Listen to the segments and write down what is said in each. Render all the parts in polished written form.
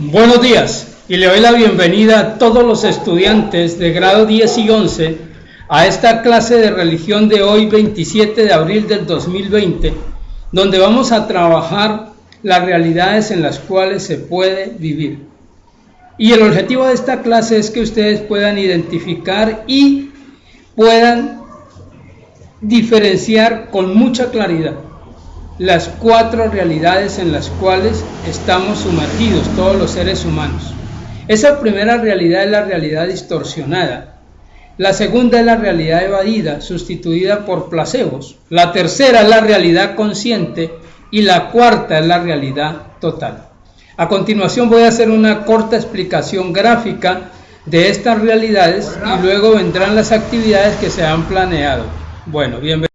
Buenos días y le doy la bienvenida a todos los estudiantes de grado 10 y 11 a esta clase de religión de hoy 27 de abril del 2020, donde vamos a trabajar las realidades en las cuales se puede vivir. Y el objetivo de esta clase es que ustedes puedan identificar y puedan diferenciar con mucha claridad las 4 realidades en las cuales estamos sumergidos todos los seres humanos. Esa primera realidad es la realidad distorsionada. La segunda es la realidad evadida, sustituida por placebos. La tercera es la realidad consciente y la cuarta es la realidad total. A continuación voy a hacer una corta explicación gráfica de estas realidades y luego vendrán las actividades que se han planeado. Bueno, bienvenidos.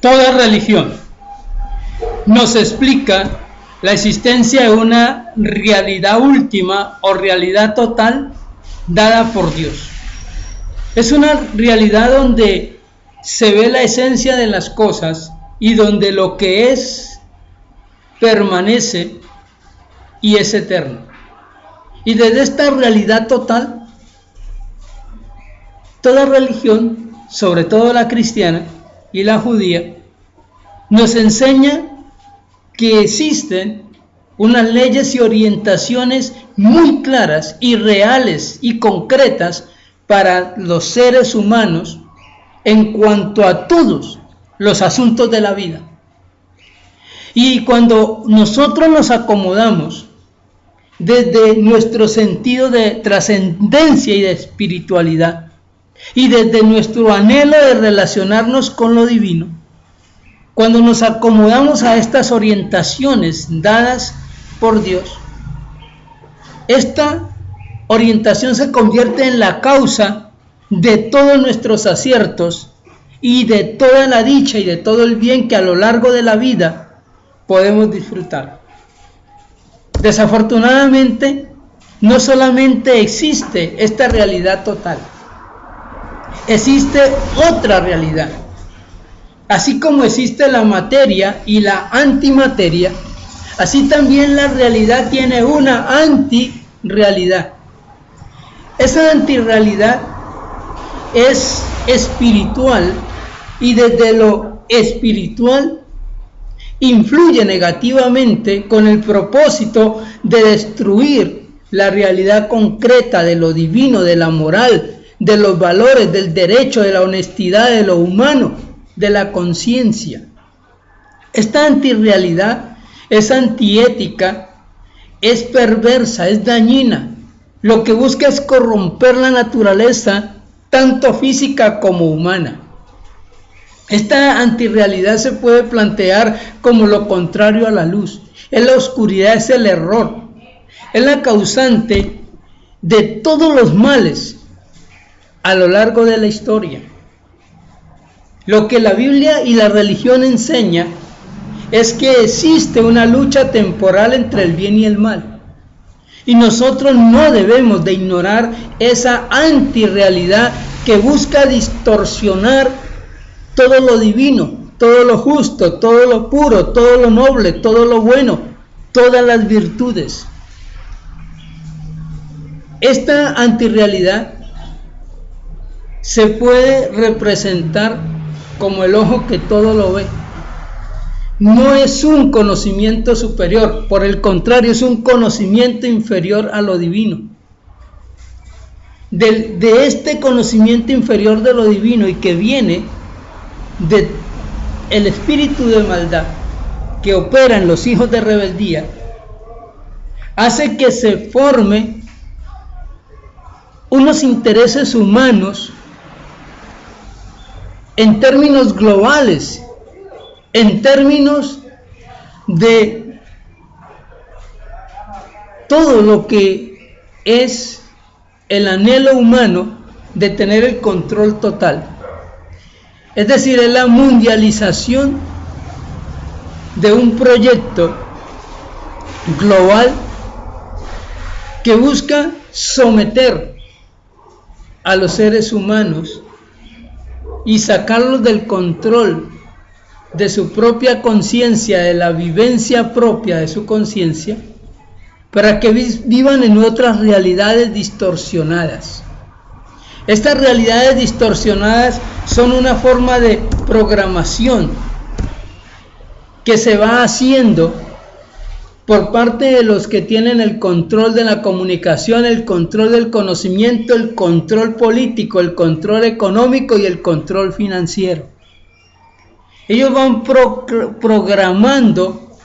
Toda religión nos explica la existencia de una realidad última o realidad total dada por Dios. Es una realidad donde se ve la esencia de las cosas y donde lo que es permanece y es eterno. Y desde esta realidad total, toda religión, sobre todo la cristiana y la judía, nos enseña que existen unas leyes y orientaciones muy claras y reales y concretas para los seres humanos en cuanto a todos los asuntos de la vida. Y cuando nosotros nos acomodamos desde nuestro sentido de trascendencia y de espiritualidad y desde nuestro anhelo de relacionarnos con lo divino, cuando nos acomodamos a estas orientaciones dadas por Dios, esta orientación se convierte en la causa de todos nuestros aciertos y de toda la dicha y de todo el bien que a lo largo de la vida podemos disfrutar. Desafortunadamente, no solamente existe esta realidad total, existe otra realidad. Así como existe la materia y la antimateria, así también la realidad tiene una antirrealidad. Esa antirrealidad es espiritual y desde lo espiritual influye negativamente con el propósito de destruir la realidad concreta de lo divino, de la moral, de los valores, del derecho, de la honestidad, de lo humano, de la conciencia. Esta antirrealidad es antiética, es perversa, es dañina. Lo que busca es corromper la naturaleza, tanto física como humana. Esta antirrealidad se puede plantear como lo contrario a la luz. Es la oscuridad, es el error. Es la causante de todos los males a lo largo de la historia. Lo que la Biblia y la religión enseña es que existe una lucha temporal entre el bien y el mal. Y nosotros no debemos de ignorar esa antirrealidad que busca distorsionar todo lo divino, todo lo justo, todo lo puro, todo lo noble, todo lo bueno, todas las virtudes. Esta antirrealidad se puede representar como el ojo que todo lo ve. No es un conocimiento superior, por el contrario, es un conocimiento inferior a lo divino. De este conocimiento inferior de lo divino y que viene del espíritu de maldad que opera en los hijos de rebeldía, hace que se forme unos intereses humanos en términos globales, en términos de todo lo que es el anhelo humano de tener el control total. Es decir, es la mundialización de un proyecto global que busca someter a los seres humanos y sacarlos del control de su propia conciencia, de la vivencia propia de su conciencia, para que vivan en otras realidades distorsionadas. Estas realidades distorsionadas son una forma de programación que se va haciendo por parte de los que tienen el control de la comunicación, el control del conocimiento, el control político, el control económico y el control financiero. Ellos van programando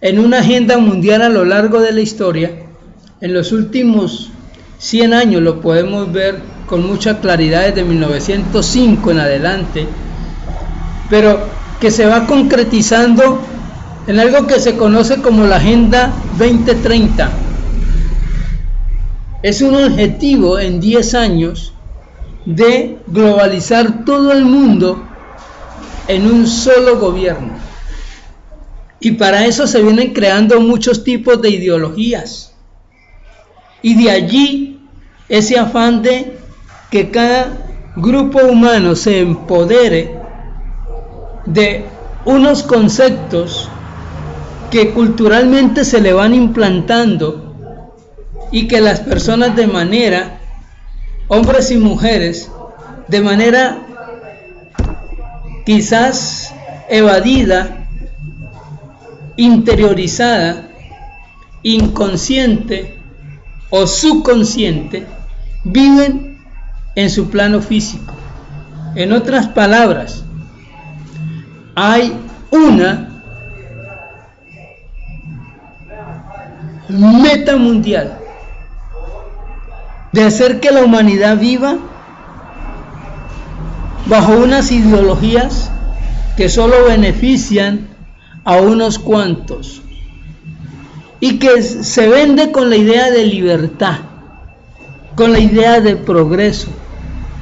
en una agenda mundial a lo largo de la historia. En los últimos 100 años lo podemos ver con mucha claridad desde 1905 en adelante, pero que se va concretizando en algo que se conoce como la Agenda 2030. Es un objetivo en 10 años de globalizar todo el mundo en un solo gobierno. Y para eso se vienen creando muchos tipos de ideologías. Y de allí ese afán de que cada grupo humano se empodere de unos conceptos que culturalmente se le van implantando y que las personas de manera, hombres y mujeres, de manera quizás evadida, interiorizada, inconsciente o subconsciente, viven en su plano físico. En otras palabras, hay una meta mundial de hacer que la humanidad viva bajo unas ideologías que solo benefician a unos cuantos y que se vende con la idea de libertad, con la idea de progreso,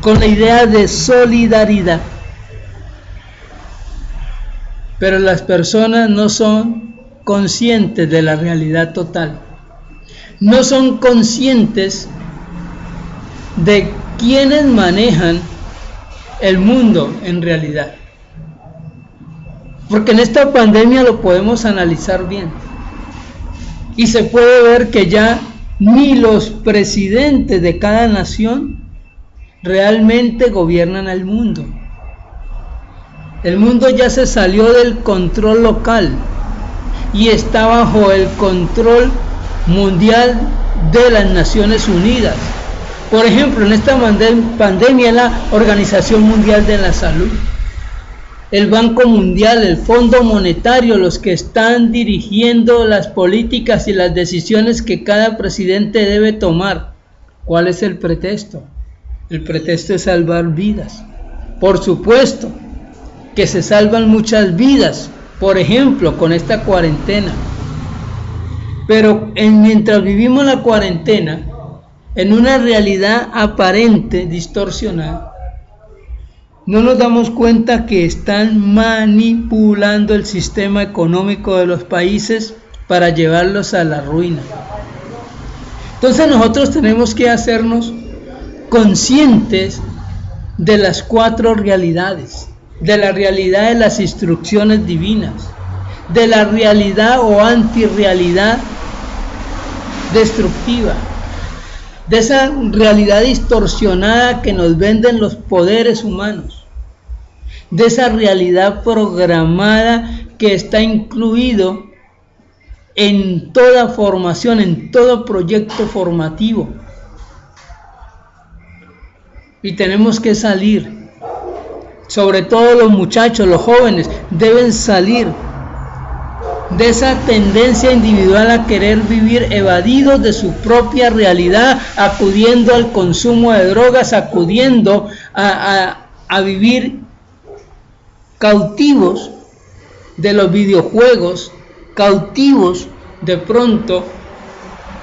con la idea de solidaridad. Pero las personas no son conscientes de la realidad total, no son conscientes de quienes manejan el mundo en realidad. Porque en esta pandemia lo podemos analizar bien y se puede ver que ya ni los presidentes de cada nación realmente gobiernan al mundo. El mundo ya se salió del control local y está bajo el control mundial de las Naciones Unidas. Por ejemplo, en esta pandemia, la Organización Mundial de la Salud, el Banco Mundial, el Fondo Monetario, los que están dirigiendo las políticas y las decisiones que cada presidente debe tomar. ¿Cuál es el pretexto? El pretexto es salvar vidas. Por supuesto que se salvan muchas vidas, por ejemplo, con esta cuarentena. Pero mientras vivimos la cuarentena, en una realidad aparente, distorsionada, no nos damos cuenta que están manipulando el sistema económico de los países para llevarlos a la ruina. Entonces nosotros tenemos que hacernos conscientes de las 4 realidades, de la realidad de las instrucciones divinas, de la realidad o antirrealidad destructiva, de esa realidad distorsionada que nos venden los poderes humanos, de esa realidad programada que está incluido en toda formación, en todo proyecto formativo. Y tenemos que salir, sobre todo los muchachos, los jóvenes, deben salir de esa tendencia individual a querer vivir evadidos de su propia realidad, acudiendo al consumo de drogas, acudiendo a vivir cautivos de los videojuegos, cautivos de pronto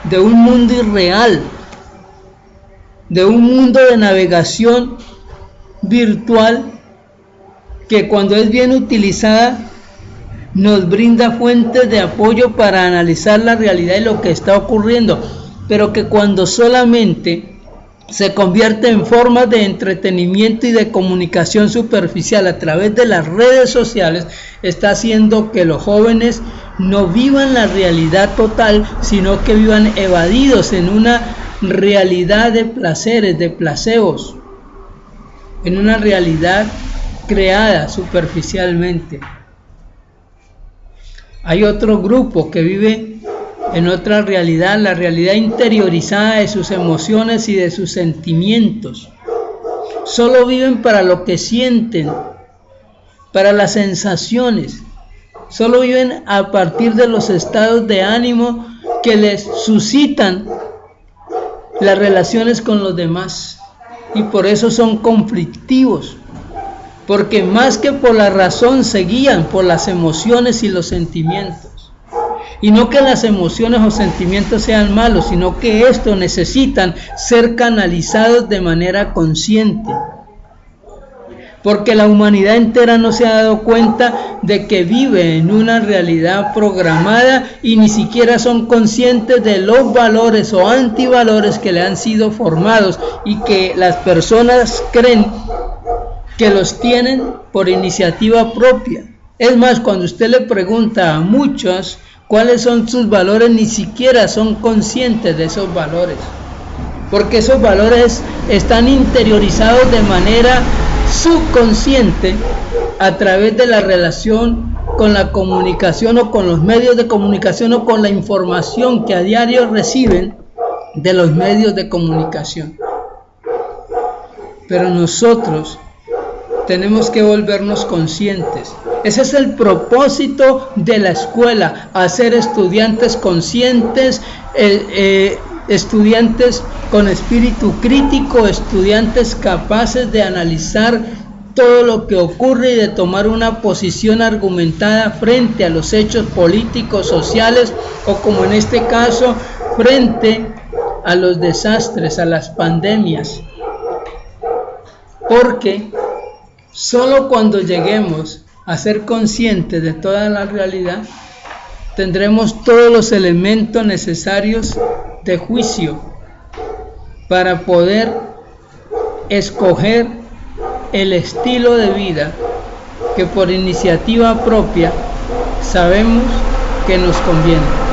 de un mundo irreal, de un mundo de navegación virtual que cuando es bien utilizada nos brinda fuentes de apoyo para analizar la realidad y lo que está ocurriendo, pero que cuando solamente se convierte en formas de entretenimiento y de comunicación superficial a través de las redes sociales, está haciendo que los jóvenes no vivan la realidad total, sino que vivan evadidos en una realidad de placeres, de placebos, en una realidad creada superficialmente. Hay otro grupo que vive en otra realidad, la realidad interiorizada de sus emociones y de sus sentimientos. Solo viven para lo que sienten, para las sensaciones. Solo viven a partir de los estados de ánimo que les suscitan las relaciones con los demás. Y por eso son conflictivos. Porque más que por la razón se guían por las emociones y los sentimientos. Y no que las emociones o sentimientos sean malos, sino que estos necesitan ser canalizados de manera consciente. Porque la humanidad entera no se ha dado cuenta de que vive en una realidad programada y ni siquiera son conscientes de los valores o antivalores que le han sido formados y que las personas creen que los tienen por iniciativa propia. Es más, cuando usted le pregunta a muchos cuáles son sus valores, ni siquiera son conscientes de esos valores, porque esos valores están interiorizados de manera subconsciente a través de la relación con la comunicación o con los medios de comunicación o con la información que a diario reciben de los medios de comunicación. Pero nosotros tenemos que volvernos conscientes. Ese es el propósito de la escuela, hacer estudiantes conscientes, estudiantes con espíritu crítico, estudiantes capaces de analizar todo lo que ocurre y de tomar una posición argumentada frente a los hechos políticos, sociales o, como en este caso, frente a los desastres, a las pandemias. Porque solo cuando lleguemos a ser conscientes de toda la realidad, tendremos todos los elementos necesarios de juicio para poder escoger el estilo de vida que por iniciativa propia sabemos que nos conviene.